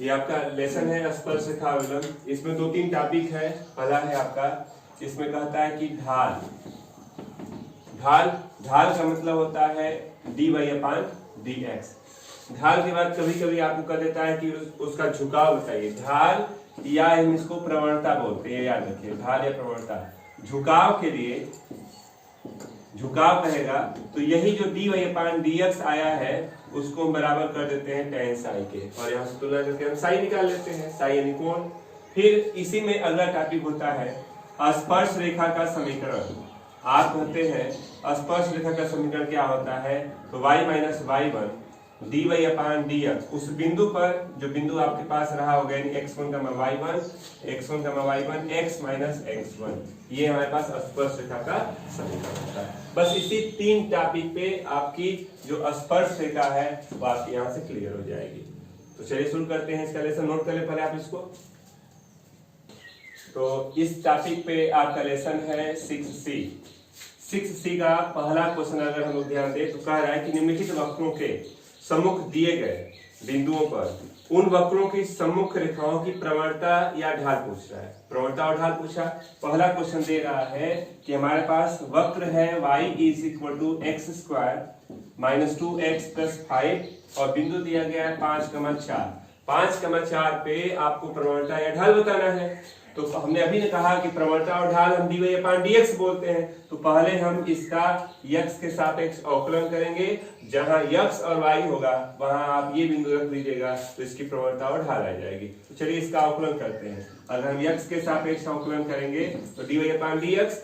ये आपका लेसन है स्पर्शरेखा अवलंब। इसमें 2-3 टॉपिक है। पहला है आपका, इसमें कहता है कि ढाल। ढाल ढाल का मतलब होता है dy/dx। ढाल के बाद कभी कभी आपको कह देता है कि उसका झुकाव बताइए। ढाल या हम इसको प्रवणता बोलते हैं, याद रखिए, ढाल या प्रवणता। झुकाव के लिए झुकाव कहेगा तो यही जो dy/dx आया है उसको हम बराबर कर देते हैं tan साई के, और यहाँ से तुलना करके हम साई निकाल लेते हैं, साई यानी कोण। फिर इसी में अगला टॉपिक होता है स्पर्श रेखा का समीकरण। आप कहते हैं स्पर्श रेखा का समीकरण क्या होता है, तो y - y1 dy/dx। उस बिंदु पर, जो बिंदु आपके पास रहा होगा, x1, y1, x1, y1, x - x1, ये हमारे पास स्पर्श रेखा का समीकरण होता है। बस इसी 3 टॉपिक पे आपकी जो स्पर्श रेखा है वो आपकी यहाँ से क्लियर हो जाएगी। तो चलिए शुरू करते हैं इसका लेसन। नोट कर ले पहले आप इसको। तो इस टॉपिक पे आपका लेसन है 6C। 6C का पहला क्वेश्चन अगर हम लोग ध्यान दें तो कह रहा है कि निम्नलिखित वक्रों के सम्मुख दिए गए बिंदुओं पर उन वक्रों की सम्मुख रेखाओं की प्रवणता या ढाल पूछ रहा है। प्रवणता और ढाल पूछा। पहला क्वेश्चन दे रहा है कि हमारे पास वक्र है y = x² - 2x + 5 और बिंदु दिया गया है 5,4। 5,4 पे आपको प्रवणता या ढाल बताना है। तो हमने अभी ने कहा कि प्रवणता और ढाल हम dy/dx बोलते हैं। तो पहले हम इसका x के सापेक्ष अवकलन करेंगे। जहां x और y होगा वहां आप ये बिंदु रख दीजिएगा तो इसकी प्रवणता और ढाल आ जाएगी। तो चलिए इसका अवकलन करते हैं। अगर हम x के सापेक्ष अवकलन करेंगे तो dy/dx,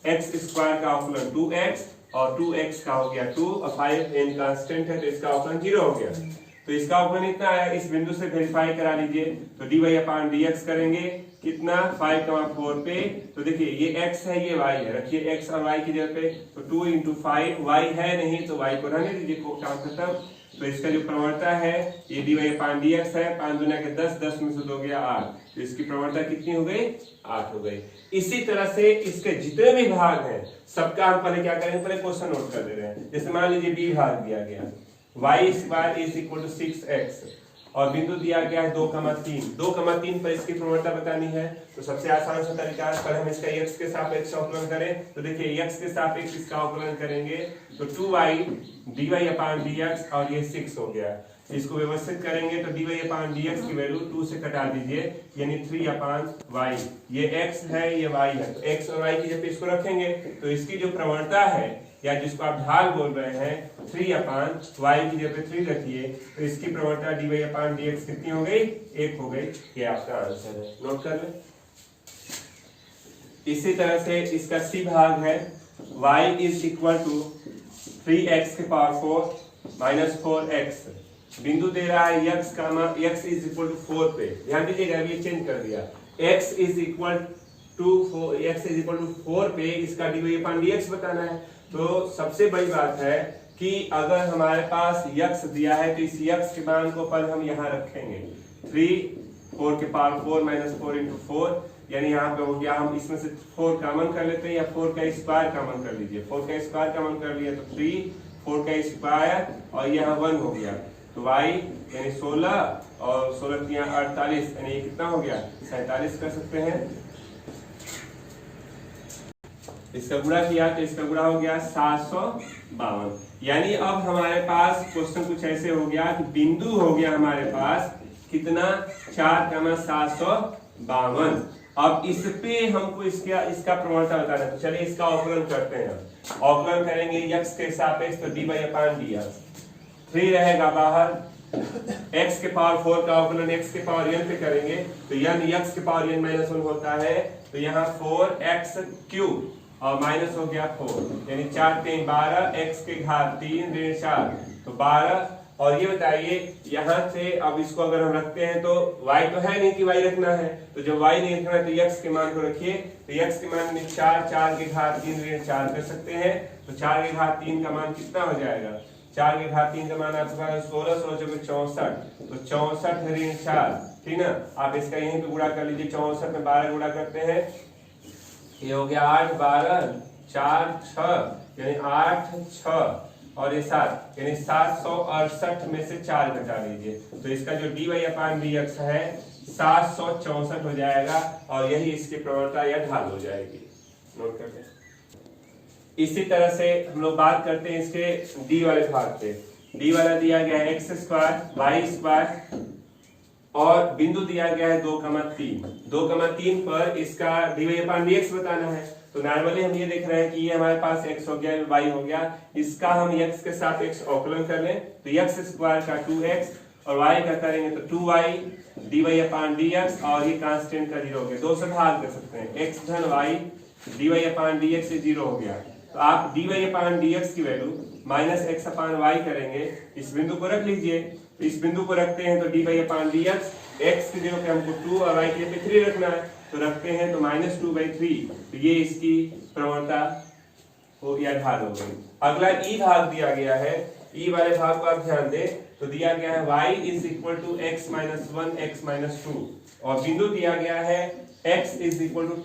x² का अवकलन 2x और 2x का हो गया 2 और 5 n कांस्टेंट है तो इसका अवकलन 0 हो गया। तो इसका अवकलन इतना आया। इस बिंदु से वेरीफाई करा लीजिए। तो dy/dx करेंगे कितना 5,4 पे। तो देखिए ये x है ये y है, रखिए x और y की जगह पे। तो 2 × 5, y है नहीं तो y को रहने दीजिए, काम खत्म। तो इसका जो प्रवणता है ये dy/dx है। 5 × 2 = 10, 10 में से 2 गया 8, तो इसकी प्रवणता कितनी हो गई, 8 हो गई। इसी तरह से इसके जितने भी भाग हैं सबका हम पहले क्या करेंगे, पहले क्वेश्चन नोट कर दे रहे हैं। जैसे मान लीजिए b भाग दिया गया, y² = 6x और बिंदु दिया गया है 2,3। 2,3 पर इसकी प्रवणता बतानी है। तो सबसे आसान सा तरीका है, पहले हम इसका x के सापेक्ष अवकलन करें। तो देखिए x के सापेक्ष इसका अवकलन करेंगे तो 2y dy/dx और ये 6 हो गया। इसको व्यवस्थित करेंगे तो dy/dx की वैल्यू 2 से कटा दीजिए, यानी 3/y। ये x है ये y है, तो x और y की जगह पे इसको रखेंगे तो इसकी जो प्रवणता है या जिसको आप ढाल बोल रहे हैं 3/y की जगह पे 3 रखिए तो इसकी प्रवणता dy/dx कितनी हो गई, 1 हो गई। ये आपका आंसर है, नोट कर ले। इसी तरह से इसका c भाग है y = 3x⁴ - 4x। बिंदु दे रहा है x = 4 पे। ध्यान दीजिएगा अभी ये चेंज कर दिया। x = 4 पे इसका dy/dx बताना है। तो सबसे बड़ी बात है कि अगर हमारे पास x दिया है तो इस x के मान को पर हम यहाँ रखेंगे 3 4 - 4 × 4, यानी यहाँ पे हो गया। हम इसमें से 4 कॉमन कर लेते हैं या 4 का स्क्वायर कॉमन कर लीजिए। 4 का स्क्वायर कॉमन कर लिया तो 3, 4 का स्क्वायर और यहाँ 1 हो गया। तो y यानी 16 और 16 × 48, यानी ये कितना हो गया, 47 कर सकते हैं। इसका गुणा किया तो इसका गुणा हो गया 752। यानी अब हमारे पास क्वेश्चन कुछ ऐसे हो गया कि बिंदु हो गया हमारे पास कितना, 4,752। अब इस पे हमको इसका प्रवणता बताना है। तो चलिए इसका अवकलन करते हैं। अवकलन करेंगे x के सापेक्ष तो dy/dx। 3 रहेगा बाहर, x⁴ का अवकलन x⁴n पे करेंगे तो n x⁴n - 1 होता है। तो यहाँ 4x³ और माइनस हो गया 4, यानी 4 × 3 = 12, x⁻³ ऋण 4 तो 12। और ये बताइए यहाँ से अब इसको अगर हम रखते हैं तो y तो है नहीं कि y रखना है। तो जब y नहीं रखना है तो x के मान को रखिए। तो x के मान में 4, 4⁻³ ऋण 4 कर सकते हैं। तो 4⁻³ का मान कितना हो जाएगा, 4⁻³ का मान आपके पास 16, 16 × 64 तो 64 ऋण 4, ठीक ना। आप इसका यहीं पे गुणा कर लीजिए। 64 में 12 गुणा करते हैं, ये हो गया 8, 12, 4, 6, यानी 8, 6 और ये 7, यानी 768 में से 4 घटा लीजिए, तो इसका जो dy/dx है 764 हो जाएगा, और यही इसकी प्रवणता या ढाल हो जाएगी। नोट कर लें। इसी तरह से हम लोग बात करते हैं इसके डी वाले भाग पे। डी वाला दिया गया है x² y² और बिंदु दिया गया है 2,3। 2,3 पर इसका dy/dx बताना है। तो नॉर्मली हम ये देख रहे हैं कि ये हमारे पास x हो गया, y हो गया, इसका हम x के सापेक्ष अवकलन कर लें तो x² का 2x और y का करेंगे तो 2y dy/dx, और ये कांस्टेंट का 0 हो गया। 2 से भाग कर सकते हैं, x धन y dy/dx से 0 हो गया। तो आप dy/dx की वैल्यू -x/y करेंगे, इस बिंदु को रख लीजिए। तो इस बिंदु को रखते हैं तो dy/dx x की जगह पे हमको 2 और y की जगह पे 3 रखना है, तो रखते हैं तो -2/3। तो ये इसकी प्रवणता हो या ढाल हो गई। अगला ई भाग दिया गया है। ई वाले भाग को आप ध्यान दें तो दिया गया है y = x-1 x-2 और बिंदु दिया गया है x =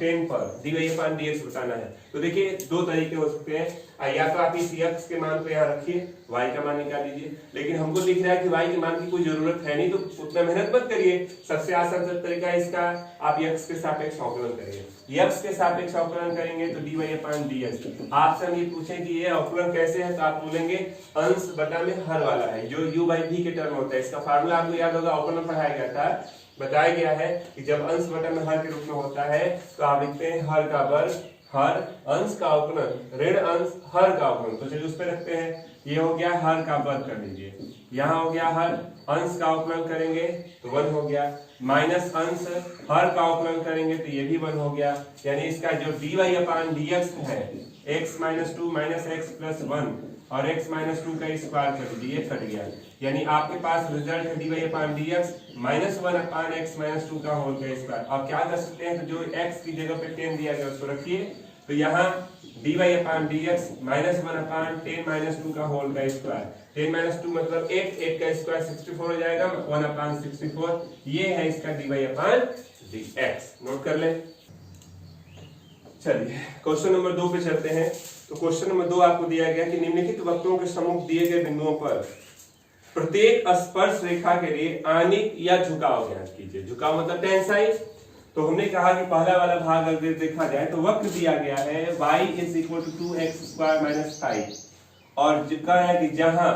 10 पर dy/dx बताना है। तो देखिए 2 तरीके हो सकते हैं, या तो आप इस x के मान को यहाँ रखिए, y का मान निकाल लीजिए, लेकिन हमको दिख रहा है कि y के मान की कोई जरूरत है नहीं, तो उतना मेहनत मत करिए। सबसे आसान तरीका इसका, आप x के सापेक्ष अवकलन करिए। x के सापेक्ष अवकलन करेंगे तो dy/dx। आपसे हम ये पूछें कि ये अवकलन कैसे है, तो आप बोलेंगे अंश बटा में हर वाला है, जो u/v के टर्म होता है। इसका फार्मूला आपको याद होगा, अवकलन पढ़ाया गया था, बताया गया है कि जब अंश बटा में हर के रूप में होता है तो आप लिखते हैं हर का वर्ग, हर अंश का अवकलन ऋण अंश हर का अवकलन। तो चलिए उस पर रखते हैं, ये हो गया हर का वर्ग कर लीजिए, यहाँ हो गया हर अंश का अवकलन करेंगे तो 1 हो गया, माइनस अंश हर का अवकलन करेंगे तो ये भी 1 हो गया। यानी इसका जो dy/dx है x-2 - x + 1 और x-2 का स्क्वायर कर दीजिए, ये कट गया। यानी आपके पास रिजल्ट है dy/dx -1/x-2 का होल का स्क्वायर। आप क्या कर सकते हैं, तो जो x की जगह पे 10 दिया गया उसको रखिए, तो यहाँ dy/dx -1/10 - 2 का होल का स्क्वायर। 10 - 2 मतलब 8, 8 का स्क्वायर 64 हो जाएगा, 1/64। ये है इसका dy/dx। नोट कर ले। चलिए क्वेश्चन नंबर 2 पे चलते हैं। तो क्वेश्चन नंबर 2 आपको दिया गया कि निम्नलिखित वक्रों के सम्मुख दिए गए बिंदुओं पर प्रत्येक स्पर्श रेखा के लिए आनिक या झुकाव ज्ञात कीजिए। झुकाव मतलब टेंसाइल। तो हमने कहा कि पहला वाला भाग अगर देखा जाए तो वक्र दिया गया है y = 2x² - 5 और कहा है कि जहां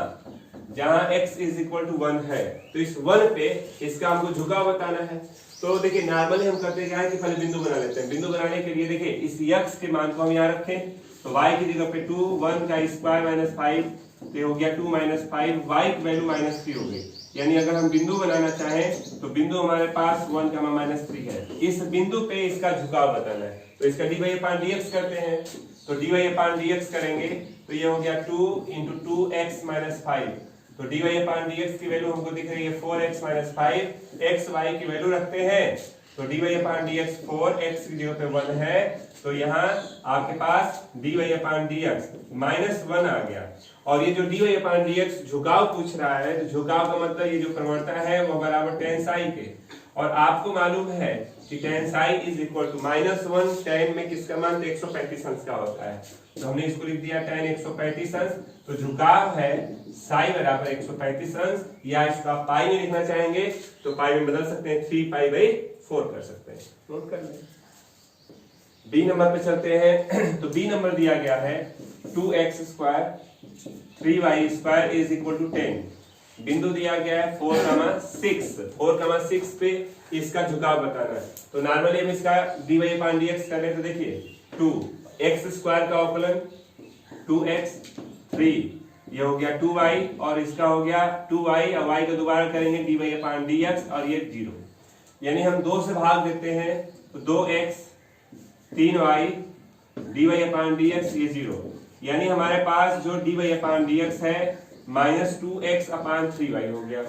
x = 1 है तो इस 1 पे इसका हमको झुकाव बताना है। तो देखिए नॉर्मली हम करते क्या है कि पहले बिंदु बना लेते हैं। बिंदु बनाने के लिए देखिए इस x के मान को हम यहाँ रखें तो y की जगह पे 2, 1 का स्क्वायर -5 तो हो गया 2 - 5, y की वैल्यू -3 हो गई। यानी अगर हम बिंदु बनाना चाहें तो बिंदु हमारे पास 1, -3 है। इस बिंदु पे इसका झुकाव बताना है, तो इसका dy/dx करते हैं। तो dy/dx करेंगे तो ये हो गया 2 × 2x - 5। तो dy/dx की वैल्यू हमको दिख रही है 4x - 5, x y की वैल्यू रखते हैं तो dy/dx 4x की जगह पे 1 है, तो यहाँ आपके पास dy/dx -1 आ गया। और ये जो dy/dx झुकाव पूछ रहा है, तो झुकाव का मतलब ये जो प्रवणता है वो बराबर टेंसाई के, और आपको मालूम है कि टेंसाई = -1 tan में किसका मान 135 अंश का होता है, तो हमने इसको लिख दिया tan 135 अंश। तो झुकाव है साई बराबर 135 अंश, या इसको आप पाई में लिखना चाहेंगे तो पाई में बदल सकते हैं, 3π/4 कर सकते हैं। नोट कर लें। बी नंबर पे चलते हैं। तो बी नंबर दिया गया है 2x² 3y² = 10। बिंदु दिया गया है 4,6 पे इसका झुकाव बताना है। तो नॉर्मली हम इसका dy/dx करें तो देखिए 2x² का अवकलन 2x 3, ये हो गया 2y और इसका हो गया 2y और y को दोबारा करेंगे dy/dx और ये 0। यानी हम 2 से भाग देते हैं तो 2x 3y dy/dx ये 0। यानी हमारे पास जो dy/dx है -2x/3y हो गया।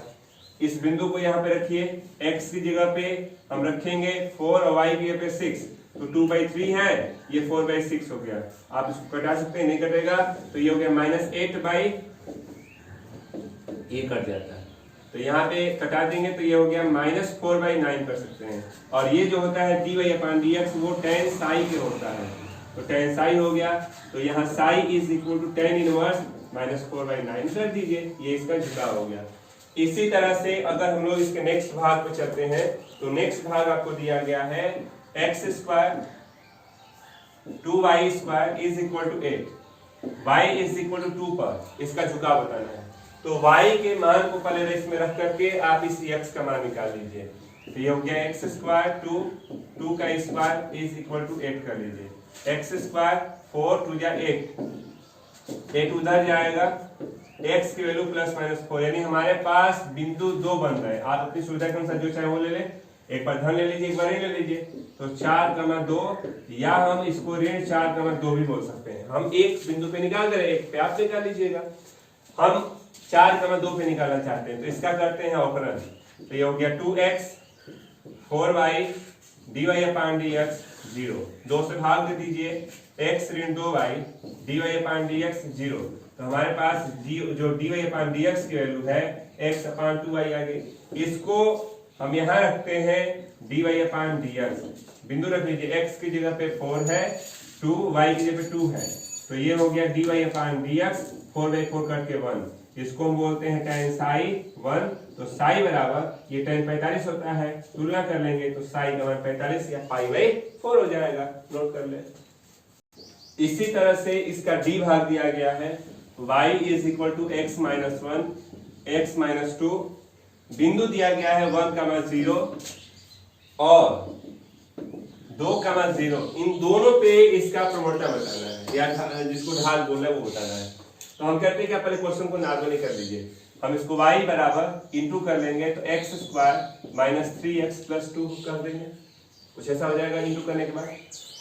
इस बिंदु को यहाँ पे रखिए, x की जगह पे हम रखेंगे 4 और y की जगह पे 6, तो 2/3 है, ये 4/6 हो गया। आप इसको कटा सकते हैं, नहीं कटेगा तो ये हो गया -8/, ये कट जाता है तो यहाँ पे कटा देंगे तो ये हो गया -4/9 कर सकते हैं। और ये जो होता है dy/dx वो tan साई के होता है, तो tan साई हो गया। तो यहाँ साई = tan 1 -4/9 कर दीजिए, ये इसका झुकाव हो गया। इसी तरह से अगर हम लोग इसके नेक्स्ट भाग पे चलते हैं तो नेक्स्ट भाग आपको दिया गया है x² 2y² is equal to 8, y is equal to 2 पर इसका झुकाव बताना है। तो y के मान को पहले रेस में रख करके आप इस x का मान निकाल लीजिए। तो ये हो गया x² 2 का स्क्वायर इज इक्वल टू 8 कर लीजिए। x² 4 2 जा 8 उधर जाएगा, x की वैल्यू +-4, यानी हमारे पास बिंदु 2 बन रहा है। आप अपनी सुविधा के अनुसार जो चाहे वो ले ले, एक बार धन ले लीजिए, एक बार नहीं ले लीजिए। तो 4,2 या हम इसको ऋण 4,2 भी बोल सकते हैं। हम एक बिंदु पे निकाल दे रहे हैं, एक पे आप निकाल लीजिएगा। हम 4,2 पे निकालना चाहते हैं तो इसका करते हैं अवकलन। तो ये हो गया 2x 4y dy/dx 0, 2 से भाग दे दीजिए, x ऋण 2y dy/dx 0। तो हमारे पास जो dy/dx की वैल्यू है x/2y आ गई। इसको हम यहाँ रखते हैं dy/dx, बिंदु रख लीजिए, x की जगह पे 4 है, 2 y की जगह पे 2 है। तो ये हो गया dy/dx 4/4 करके 1, इसको हम बोलते हैं tan psi 1। तो psi बराबर ये tan 45 होता है, तुलना कर लेंगे तो psi का मान 45 या π/4 हो जाएगा, नोट कर ले। इसी तरह से इसका d भाग दिया गया है, y is equal to x-1 x-2, बिंदु दिया गया है 1,0 और 2,0, इन दोनों पे इसका प्रवणता बताना है या जिसको ढाल बोल रहे हैं वो बताना है। तो हम कहते हैं कि पहले क्वेश्चन को नॉर्मली कर लीजिए। हम इसको y बराबर इंटू कर लेंगे तो x² - 3x + 2 कर देंगे, कुछ ऐसा हो जाएगा। इंटू करने के बाद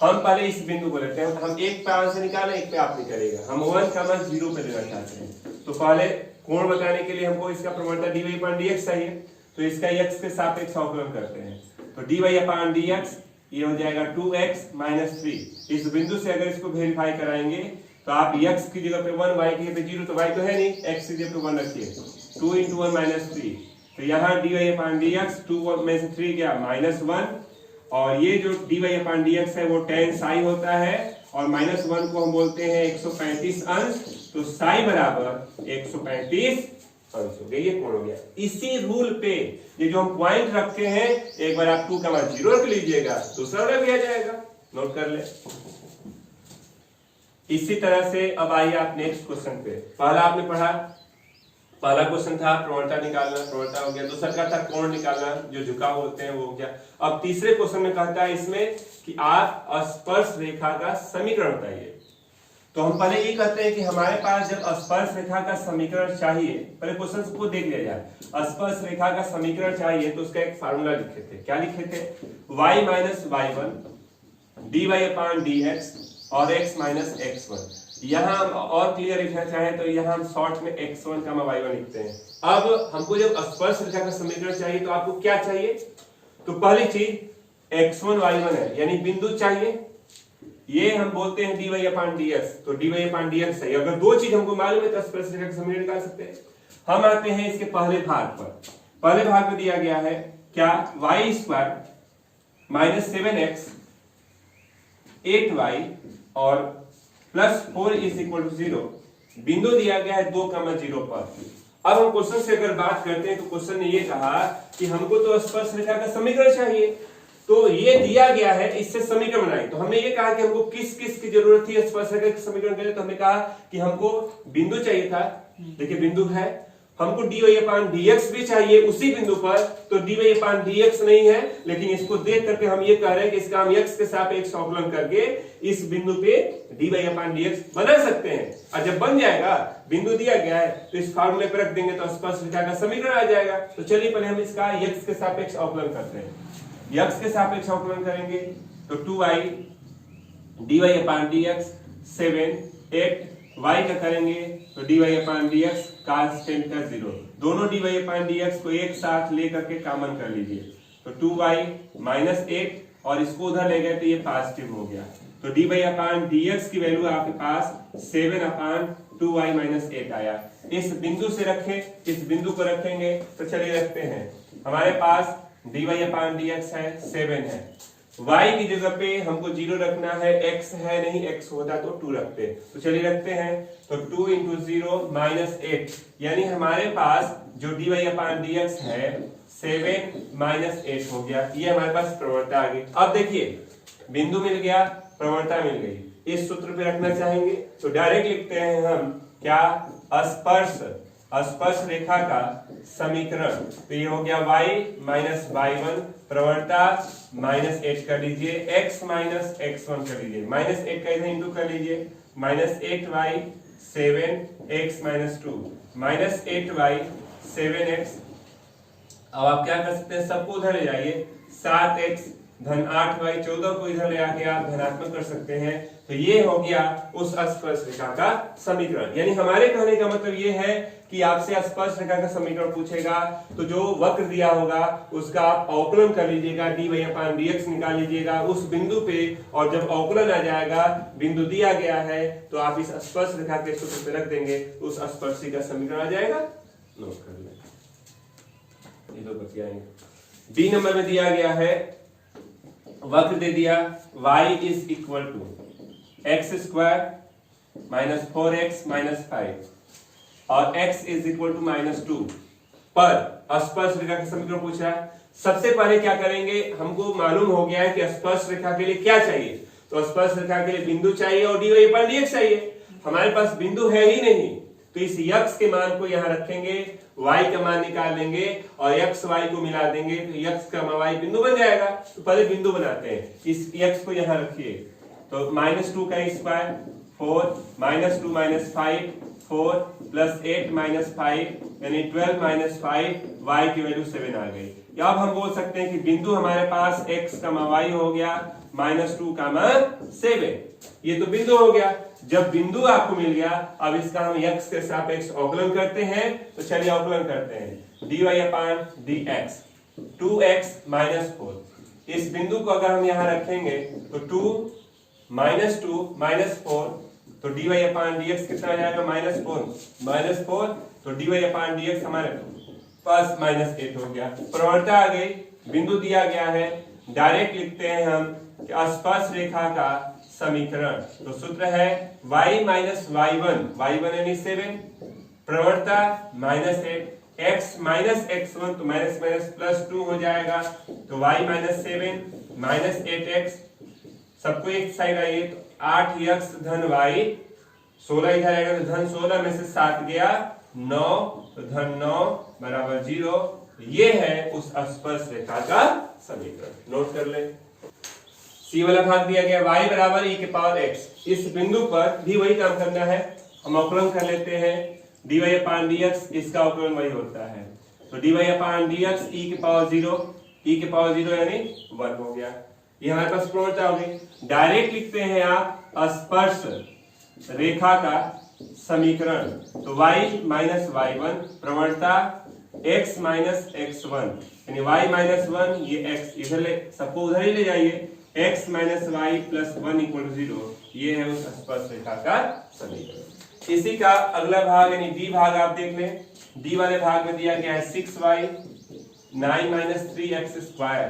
हम पहले इस बिंदु को लेते हैं, हम एक पे आंसर निकालें, एक पे आप निकालेगा। हम 1,0 पे लेना चाहते हैं तो पहले कोण बताने के लिए हमको इसका प्रवणता dy/dx चाहिए, तो इसका x के सापेक्ष अवकलन करते हैं। तो dy/dx ये हो जाएगा 2x - 3। इस बिंदु से अगर इसको वेरीफाई कराएंगे तो आप x की जगह पे 1, y की जगह पे 0, तो y तो है नहीं, x की जगह पे 1 रखिए, 2 × 1 - 3। तो यहाँ dy/dx 2 में से 3 गया -1, और ये जो dy/dx है वो tan psi होता है, और -1 को हम बोलते हैं 135 अंश। तो psi बराबर 135 अंश हो गया, ये कोण हो गया। इसी रूल पे ये जो हम पॉइंट रखे हैं, एक बार आप 2,0 रख लीजिएगा, दूसरा वाला भी आ जाएगा, नोट कर ले। इसी तरह से अब आइए आप नेक्स्ट क्वेश्चन पे। पहला आपने पढ़ा, पहला क्वेश्चन था प्रवणता निकालना, प्रवणता हो गया। दूसरा का था कोण निकालना, जो झुकाव होते हैं वो हो गया। अब तीसरे क्वेश्चन में कहता है इसमें कि आप स्पर्श रेखा का समीकरण बताइए। तो हम पहले ये कहते हैं कि हमारे पास जब स्पर्श रेखा का समीकरण चाहिए, पहले क्वेश्चन को देख लिया जाए। स्पर्श रेखा का समीकरण चाहिए तो उसका एक फार्मूला लिखे थे। क्या लिखे थे? y - y1 dy/dx और x - x1। यहाँ हम और क्लियर लिखना चाहें तो यहाँ हम शॉर्ट में x1, y1 लिखते हैं। अब हमको जब स्पर्श रेखा का समीकरण चाहिए तो आपको क्या चाहिए? तो पहली चीज x1 y1 है, यानी बिंदु चाहिए, ये हम बोलते हैं dy/dx। तो dy/dx है। अगर दो चीज हमको मालूम है तो स्पर्श रेखा का समीकरण निकाल सकते हैं। हम आते हैं इसके पहले भाग पर। पहले भाग में दिया गया है क्या? y² - 7x 8y और +4 = 0, बिंदु दिया गया है 2,0 पर। अब हम क्वेश्चन से अगर बात करते हैं तो क्वेश्चन ने ये कहा कि हमको तो स्पर्श रेखा का समीकरण चाहिए, तो ये दिया गया है, इससे समीकरण बनाइए। तो हमने ये कहा कि हमको किस किस की जरूरत थी स्पर्श रेखा के समीकरण के लिए, तो हमने कहा कि हमको बिंदु चाहिए था, देखिए बिंदु है, हमको dy/dx भी चाहिए उसी बिंदु पर, तो dy/dx नहीं है, लेकिन इसको देख करके हम ये कह रहे हैं कि इसका हम x के सापेक्ष अवकलन करके इस बिंदु पे dy/dx बना सकते हैं। और जब बन जाएगा, बिंदु दिया गया है, तो इस फार्मूले पर रख देंगे तो स्पर्श रेखा का समीकरण आ जाएगा। तो चलिए पहले हम इसका x के सापेक्ष अवकलन करते हैं। x के सापेक्ष अवकलन करेंगे तो 2y dy/dx 7 8, y का करेंगे तो dy/dx कांस्टेंट का 0, दोनों dy/dx को एक साथ लेकर के कॉमन कर लीजिए। तो 2y - 8 और इसको उधर ले गए तो ये पॉजिटिव हो गया। तो dy/dx की वैल्यू आपके पास 7/2y - 8 आया। इस बिंदु से रखें, इस बिंदु को रखेंगे तो चलिए रखते हैं। हमारे पास dy/dx है 7 है, y की जगह पे हमको 0 रखना है, x है नहीं, x होता तो 2 रखते, तो चलिए रखते हैं। तो 2 इंटू 0 माइनस 8, यानी हमारे पास जो dy/dx है 7 माइनस 8 हो गया। ये हमारे पास प्रवणता आ गई। अब देखिए बिंदु मिल गया, प्रवणता मिल गई, इस सूत्र पे रखना चाहेंगे तो डायरेक्ट लिखते हैं हम क्या, स्पर्श रेखा का समीकरण। तो ये हो गया y माइनस y1, प्रवणता माइनस 8 कर लीजिए, x माइनस x1 कर लीजिए, माइनस 8 का इधर इंटू कर लीजिए, minus 8y 7x minus 2, minus 8y 7x। अब आप क्या कर सकते हैं, सबको उधर ले जाइए, 7x धन 8y 14 को इधर ले आके आप धनात्मक कर सकते हैं। तो ये हो गया उस स्पर्श रेखा का समीकरण। यानी हमारे कहने का मतलब ये है कि आपसे स्पर्श रेखा का समीकरण पूछेगा तो जो वक्र दिया होगा उसका आप अवकलन कर लीजिएगा, dy/dx निकाल लीजिएगा उस बिंदु पे, और जब अवकलन आ जाएगा, बिंदु दिया गया है तो आप इस स्पर्श रेखा के सूत्र पे रख देंगे, उस स्पर्शी का समीकरण आ जाएगा। नोट कर लें, ये दो बच जाएंगे। बी नंबर में दिया गया है, वक्र दे दिया y is equal to x square minus 4x minus 5 और x is equal to minus 2 पर स्पर्श रेखा का समीकरण पूछा है। सबसे पहले क्या करेंगे, हमको मालूम हो गया है कि स्पर्श रेखा के लिए क्या चाहिए, तो स्पर्श रेखा के लिए बिंदु चाहिए और dy/dx चाहिए। हमारे पास बिंदु है ही नहीं, तो इस x के मान को यहां रखेंगे, y का मान निकाल लेंगे और x y को मिला देंगे, तो x का y बिंदु बन जाएगा। तो पहले बिंदु बनाते हैं, इस x को यहां रखिए, तो माइनस 2 का square 4 minus 2 minus 5 4 plus 8 minus 5 यानी 12 माइनस 5, y की वैल्यू 7 आ गई। या अब हम बोल सकते हैं कि बिंदु हमारे पास x y हो गया माइनस 2 7, ये तो बिंदु हो गया। जब बिंदु आपको मिल गया, अब इसका हम x के सापेक्ष अवकलन करते हैं, तो चलिए अवकलन करते हैं, dy/dx 2x माइनस 4। इस बिंदु को अगर हम यहां रखेंगे तो 2 माइनस 2 माइनस 4, तो dy/dx कितना आ जाएगा, माइनस 4 तो dy/dx हमारे पास माइनस 8 हो गया। प्रवणता आ गई, बिंदु दिया गया है, डायरेक्ट लिखते हैं हम कि स्पर्श रेखा का समीकरण। तो सूत्र है y माइनस y1 यानी 7, प्रवणता माइनस 8, x माइनस x1 तो माइनस माइनस प्लस 2 हो जाएगा, तो y माइनस 7 माइनस 8x, सबको एक साइड आइए, तो 8x धन y, 16 इधर आएगा तो धन 16 में से 7 गया 9, तो धन 9 बराबर 0। ये है उस स्पर्श रेखा का समीकरण। नोट कर ले, सी वाला भाग दिया गया y बराबर e के पावर x। इस बिंदु पर भी वही काम करना है, हम अवकलन कर लेते हैं, dy/dx इसका अवकलन वही होता है, तो dy/dx e के पावर 0 यानी 1 हो गया। ये हमारे पास प्रवणता हो गई। डायरेक्ट लिखते हैं आप स्पर्श रेखा का समीकरण, तो y माइनस y1, प्रवणता x माइनस x1 यानी y माइनस 1, ये x इधर ले, सबको उधर ही ले जाइए, x minus y plus 1 equal to 0। ये है उस स्पर्श रेखा का समीकरण। इसी का अगला भाग यानी डी भाग आप देख लें, डी वाले भाग में दिया गया है 6y 9 माइनस 3x स्क्वायर,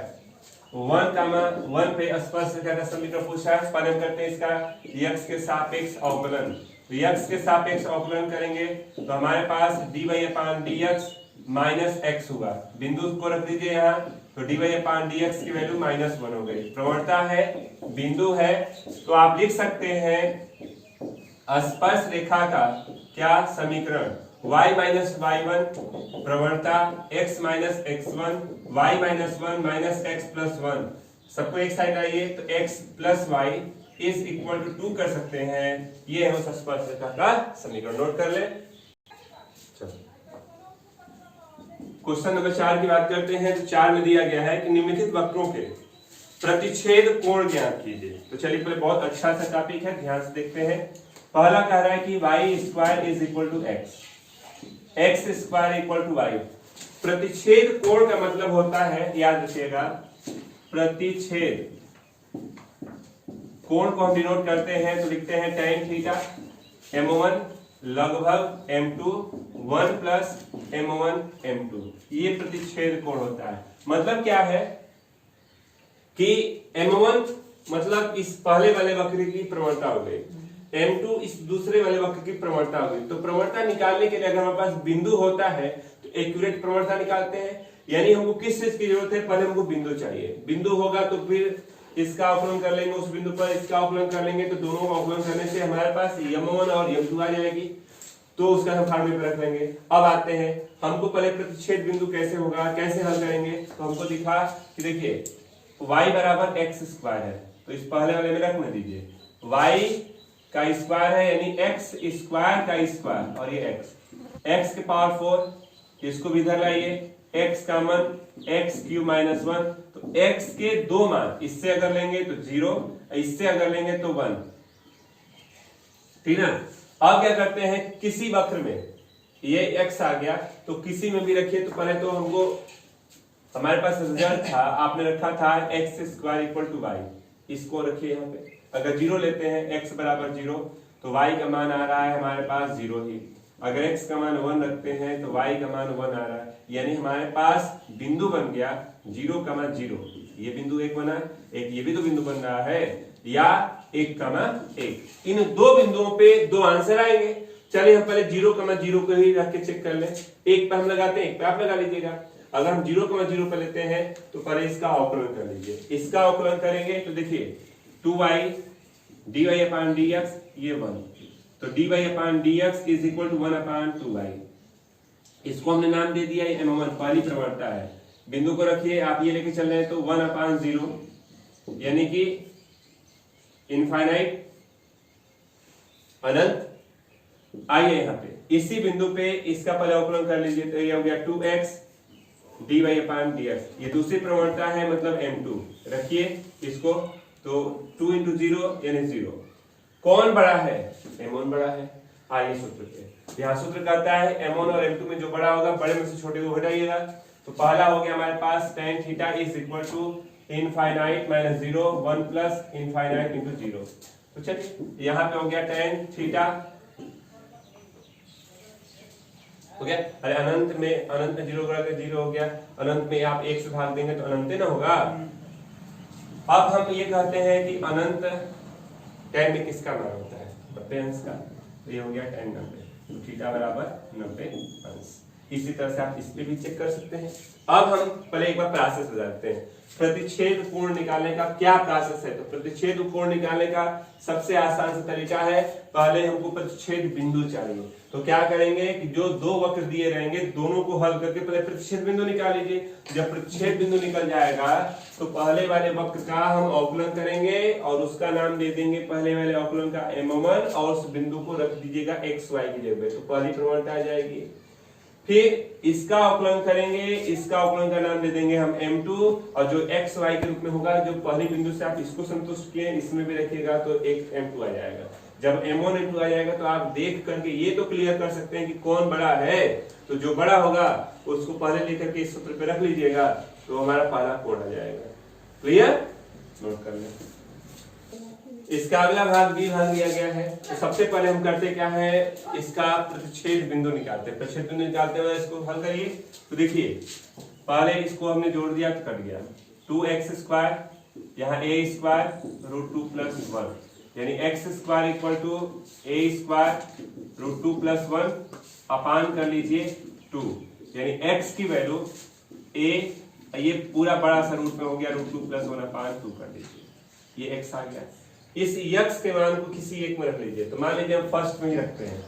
1 पे स्पर्श रेखा का समीकरण पूछा है। पालन करते हैं इसका x के सापेक्ष अवकलन, तो x के सापेक्ष अवकलन करेंगे तो हमारे पास dy/dx माइनस x हुआ, बिंदु को रख दीजिए यहाँ, तो dy/dx की वैल्यू माइनस 1 हो गई। प्रवणता है, बिंदु है, तो आप लिख सकते हैं स्पर्श रेखा का क्या समीकरण, y माइनस y1, प्रवणता x minus x1, y minus 1 minus x plus 1, सबको एक साइड आइए, तो x plus y is equal to 2 कर सकते हैं। ये है उस स्पर्श रेखा का समीकरण। नोट कर ले। क्वेश्चन नंबर 4 की बात करते हैं, तो 4 में दिया गया है कि निम्नलिखित वक्रों के प्रतिच्छेद कोण ज्ञात कीजिए। तो चलिए पहले बहुत अच्छा सा टॉपिक है, ध्यान से देखते हैं। पहला कह रहा है कि y square is equal to x square equal to y। प्रतिच्छेद कोण का मतलब होता है, याद रखिएगा, प्रतिच्छेद कोण को हम डिनोट करते हैं तो लिखते हैं tan थीटा m1 लगभग m2 1 प्लस m1 m2, ये प्रतिच्छेद कोण होता है। मतलब क्या है, कि m1 मतलब इस पहले वाले वक्र की प्रवणता हो गई, m2 इस दूसरे वाले वक्र की प्रवणता हो गई। तो प्रवणता निकालने के लिए अगर हमारे पास बिंदु होता है तो एक्यूरेट प्रवणता निकालते हैं। यानी हमको किस चीज की जरूरत है, पहले हमको बिंदु चाहिए। बिंदु होगा तो फिर इसका अवकलन कर लेंगे, उस बिंदु पर इसका अवकलन कर लेंगे, तो दोनों का अवकलन करने से हमारे पास m1 और m2 आ जाएगी, तो उसका हम फार्मूले पे रख लेंगे। अब आते हैं हमको पहले प्रतिच्छेद बिंदु कैसे होगा, कैसे हल करेंगे। तो हमको दिखा कि देखिए y बराबर एक्स स्क्वायर है, तो इस पहले वाले में रखने दीजिए, y का स्क्वायर है यानी एक्स स्क्वायर का स्क्वायर, और ये x के पावर 4, इसको भी इधर लाइए, x का मान एक्स क्यूब माइनस 1, तो x के दो मान, इससे अगर लेंगे तो 0, इससे अगर लेंगे तो 1, ठीक ना। अब क्या करते हैं, किसी वक्र में ये x आ गया तो किसी में भी रखिए। तो पहले तो हमको हमारे पास रिजल्ट था, आपने रखा था x square equal to y, इसको रखिए यहाँ पे। अगर 0 लेते हैं x बराबर 0 तो y का मान आ रहा है हमारे पास 0 ही। अगर x का मान 1 रखते हैं तो y का मान 1 आ रहा है, यानी हमारे पास बिंदु बन गया 0, 0। ये बिंदु एक बना, एक ये भी तो बिंदु बन रहा है, या 1, 1। इन दो बिंदुओं पे दो आंसर आएंगे। चलिए हम पहले 0, 0 को ही रख के चेक कर लें। एक पे हम लगाते हैं, एक पे आप लगा लीजिएगा। अगर हम 0, 0 पे लेते हैं तो पहले इसका अवकलन कर लीजिए। इसका अवकलन करेंगे तो देखिए 2y dy अपॉन dx, ये 1, तो dy upon dx is equal to 1 upon 2y। इसको हमने नाम दे दिया है m1, पहली प्रवणता है। बिंदु को रखिए, आप ये लेके चल रहे हैं तो 1 अपॉन 0 यानी कि इनफाइनाइट, अनंत। आइए यहाँ पे इसी बिंदु पे इसका पहले अवकलन कर लीजिए, तो ये हो गया 2x dy अपॉन dx, ये दूसरी प्रवणता है मतलब m2। रखिए इसको, तो 2 into 0 यानी 0। कौन बड़ा है, m1 बड़ा है। आइए सूत्र पे, यहाँ सूत्र कहता है m1 और m2 में जो बड़ा होगा बड़े में से छोटे को घटाइएगा। तो पहला हो गया हमारे पास tan theta is equal to infinite minus 0, 1 plus infinite into 0। तो चलिए यहाँ पे हो गया tan थीटा हो गया। अरे अनंत में 0 गुणा कर 0 हो गया, अनंत में आप 1 से भाग देंगे तो अनंत ना होगा। अब हम ये कहते हैं कि अनंत tan में किसका मान होता है, 90 अंश का। तो ये हो गया tan 90, तो थीटा बराबर 90 अंश। इसी तरह से आप इस पे भी चेक कर सकते हैं। अब हम पहले एक बार प्रोसेस बताते हैं, प्रतिच्छेद कोण निकालने का क्या प्रोसेस है। तो प्रतिच्छेद कोण निकालने का सबसे आसान सा तरीका है, पहले हमको प्रतिच्छेद बिंदु चाहिए। तो क्या करेंगे कि जो दो वक्र दिए रहेंगे दोनों को हल करके पहले प्रतिच्छेद बिंदु निकाल लीजिए। जब प्रतिच्छेद बिंदु निकल जाएगा तो पहले वाले वक्र का हम अवकलन करेंगे और उसका नाम दे देंगे पहले वाले अवकलन का m1, और उस बिंदु को रख दीजिएगा xy की जगह, तो पहली प्रवणता आ जाएगी। फिर इसका अवकलन करेंगे, इसका अवकलन का नाम दे देंगे हम m2, और जो xy के रूप में होगा, जो पहली बिंदु से आप इसको संतुष्ट किए इसमें भी रखिएगा तो एक m2 आ जाएगा। जब m1 m2 आ जाएगा तो आप देख करके ये तो क्लियर कर सकते हैं कि कौन बड़ा है। तो जो बड़ा होगा उसको पहले लेकर के इस सूत्र पे रख लीजिएगा, तो हमारा पहला कोण आ जाएगा। क्लियर, नोट कर लें। इसका अगला भाग बी भाग दिया गया है। तो सबसे पहले हम करते क्या है, इसका प्रतिच्छेद बिंदु निकालते हैं। प्रतिच्छेद बिंदु निकालते हुए इसको हल करिए। तो देखिए पहले इसको हमने जोड़ दिया तो कट गया 2x स्क्वायर, यहाँ a स्क्वायर रूट 2 प्लस 1, यानी x square equal to a square root 2 plus 1 upon कर लीजिए 2, यानी x की वैल्यू a, ये पूरा बड़ा सा रूट में हो गया रूट 2 प्लस 1 अपान 2 कर लीजिए, ये x आ गया। इस x के मान को किसी एक में रख लीजिए। तो मान लीजिए हम फर्स्ट में ही रखते हैं।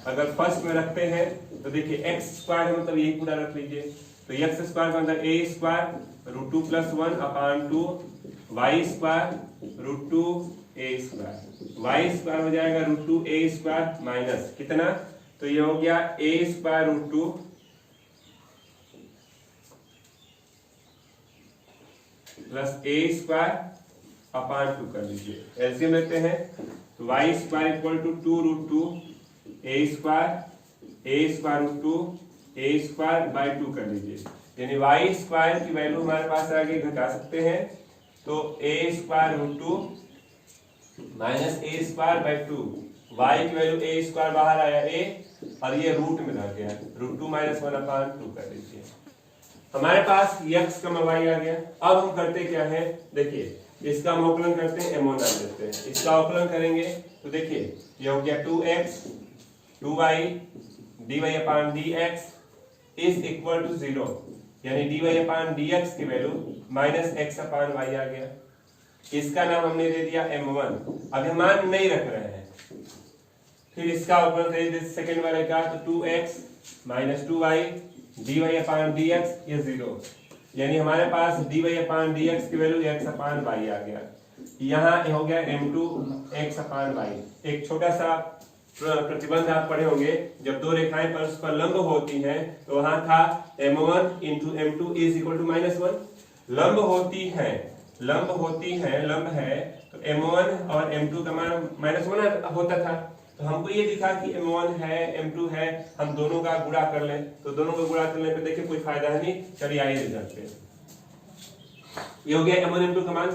अगर फर्स्ट में रखते हैं तो देखिए x स्क्वायर है मतलब यही पूरा रख लीजिए। तो x स्क्वायर का मतलब a square root 2 plus 1 upon 2, y square root 2 a square, y square हो जाएगा रूट 2 a स्क्वायर माइनस कितना, तो ये हो गया a square root 2 plus a square upon 2 कर लीजिए। एलसीएम लेते हैं तो y square equal to 2 root 2 a square root 2 a square by 2 कर लीजिए, यानी y स्क्वायर की वैल्यू हमारे पास आगे घटा सकते हैं। तो a square root 2 minus a square by 2, y की वैल्यू a स्क्वायर बाहर आया a, और ये रूट में रह गया रूट 2 माइनस 1 अपान 2 कर लीजिए। हमारे पास x का y आ गया। अब हम करते क्या है, देखिए इसका अवकलन करते हैं, m1 डाल देते हैं, इसका अवकलन करेंगे तो देखिए ये हो गया 2x 2y dy upon dx is equal to 0, यानी dy अपान dx की value minus x upon y आ गया। इसका नाम हमने दे दिया m1। अब हम मान नहीं रख रहे हैं, फिर इसका अवकलन करेंगे सेकंड वाले का, तो 2x minus 2y dy upon dx ये 0, यानी हमारे पास dy अपान dx की वैल्यू x अपान y आ गया। यहाँ हो गया m2 x अपान y। एक छोटा सा प्रतिबंध आप पढ़े होंगे, जब दो रेखाएं परस्पर लंब होती हैं तो वहां था m1 into m2 is equal to -1। लंब होती है लंब है तो m1 और m2 का मान -1 होता था। तो हमको ये दिखा कि m1 है m2 है, हम दोनों का गुणा कर लें, तो दोनों का गुणा करने पे देखिए कोई फायदा नहीं, चलिए आइए रिजल्ट पे। ये हो गया m1 m2 का मान,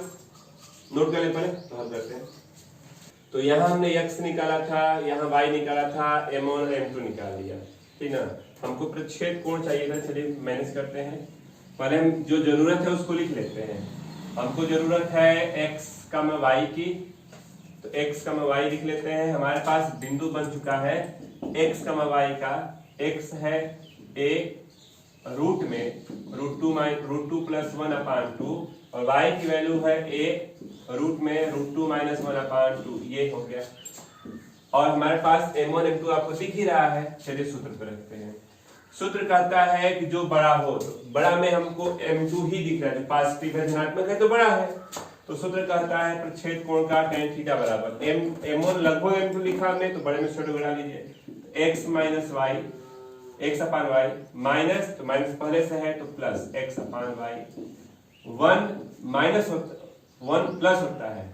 नोट कर ले पहले तो हल करते हैं। तो यहाँ हमने x निकाला था, यहाँ y निकाला था, m1 और m2 निकाल लिया, ठीक ना। हमको प्रतिच्छेद कोण चाहिए था, चलिए मैनेज करते हैं। पहले हम जो जरूरत है उसको लिख लेते हैं। हमको जरूरत है x कम y की, तो x कम y लिख लेते हैं। हमारे पास बिंदु बन चुका है x कम y का, x है a रूट में √2 प्लस 1 अपान 2 और y की वैल्यू है a रूट में √2 माइनस 1 अपान 2, ये हो गया। और हमारे पास m1 m2 आपको दिख ही रहा है, चलिए सूत्र पर रखते हैं। सूत्र कहता है कि जो बड़ा हो, तो बड़ा में हमको m2 ही दिख रहा है, पॉजिटिव है धनात्मक है तो बड़ा है। तो सूत्र कहता है प्रतिच्छेद कोण का tan थीटा बराबर m1 लगभग m2 लिखा हमने, तो बड़े में छोटे बढ़ा लीजिए, x minus y x upon y minus, तो माइनस पहले से है तो plus x upon y, 1 plus होता है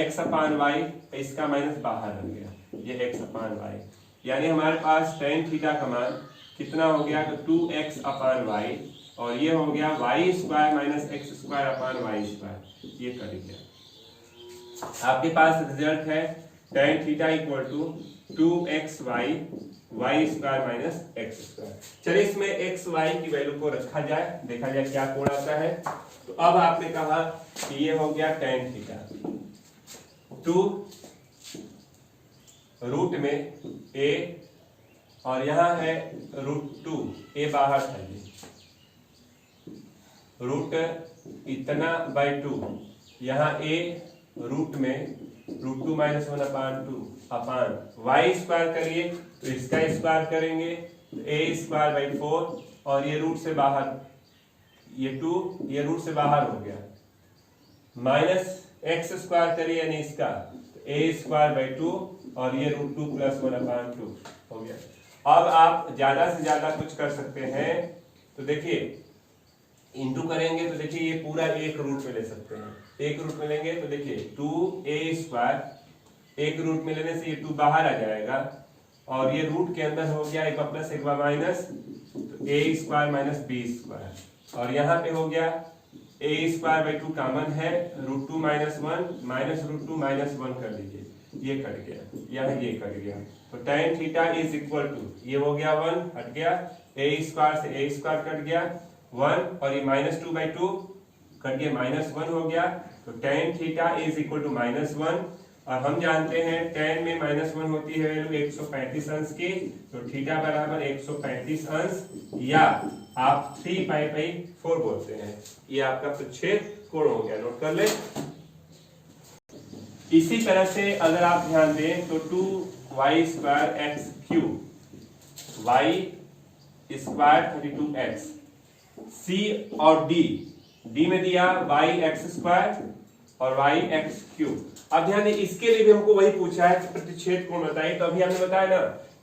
x अपान y, इसका माइनस बाहर रह गया, ये x अपान y, यानी हमारे पास tan थीटा का मान कितना हो गया, तो 2x अपान y, और ये हो गया y square minus x square upon y square, ये कर दिया। आपके पास रिजल्ट है tan theta equal to 2xy y square minus x square. चलिए इसमें x y की वैल्यू को रखा जाए, देखा जाए क्या कोण आता है। तो अब आपने कहा कि ये हो गया tan थीटा, 2 रूट में a और यहाँ है √2, a बाहर था, रूट इतना बाई 2, यहाँ a रूट में √2 माइनस 1 अपान 2 अपान y स्क्वायर करिए तो इसका स्क्वायर करेंगे तो a स्क्वायर बाई 4, और ये रूट से बाहर, ये 2 ये रूट से बाहर हो गया, माइनस x स्क्वायर करिए यानी इसका, तो a स्क्वायर बाई 2 और ये √2 प्लस 1 अपान 2 हो गया। अब आप ज्यादा से ज्यादा कुछ कर सकते हैं, तो देखिए इंटू करेंगे तो देखिए ये पूरा एक रूट में ले सकते हैं, एक रूट में लेंगे तो देखिए 2a स्क्वायर, एक रूट में लेने से ये 2 बाहर आ जाएगा, और ये रूट के अंदर हो गया एक बार प्लस एक बार माइनस, तो a square minus b square, और यहाँ पे हो गया a स्क्वायर बाई 2 कॉमन है, √2 माइनस 1 माइनस √2 माइनस 1 कर लीजिए, ये कट गया, यहाँ ये कट गया, तो tan theta is equal to, ये हो गया 1 हट गया, a स्क्वायर से a स्क्वायर कट गया 1, और ये -2 बाई 2 कट गया -1 हो गया, तो tan theta is equal to -1, और हम जानते हैं tan में -1 होती है वैल्यू 135 अंश की, तो थीटा बराबर 135 अंश, या आप 3π/4 बोलते हैं। ये आपका प्रतिच्छेद कोण हो गया, नोट कर ले। इसी तरह से अगर आप ध्यान दें तो 2y square x cube, y square 32x, C और D में दिया y x स्क्वायर और y x क्यूब। अब ध्यान दें इसके लिए भी हमको वही पूछा है कि प्रतिच्छेद कोण बताइए, तो अभी हमने बताया ना,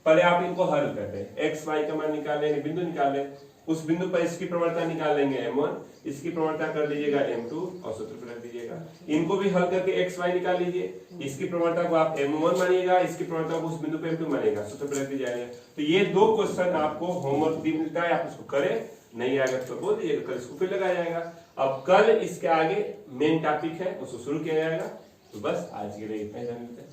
पहले आप इनको हल कर दें, x y का मान निकाल लेंगे, बिंदु निकाल लें, उस बिंदु पर इसकी प्रवणता निकाल लेंगे m1, इसकी प्रवणता कर लीजिएगा m2 और सूत्र पर रख दीजिएगा। इनको भी हल करके x y निकाल लीजिए, इसकी प्रवणता को आप m1 मानिएगा, इसकी प्रवणता को उस बिंदु पे m2 मानिएगा, सूत्र पर रख दीजिएगा। तो ये 2 क्वेश्चन आपको होमवर्क भी मिलता है, आप इसको करें, नहीं आएगा तो बोल दीजिएगा, कल इसको फिर लगाया जाएगा। अब कल इसके आगे मेन टॉपिक है, उसको शुरू किया जाएगा। तो बस आज के लिए इतना ही, जानते हैं।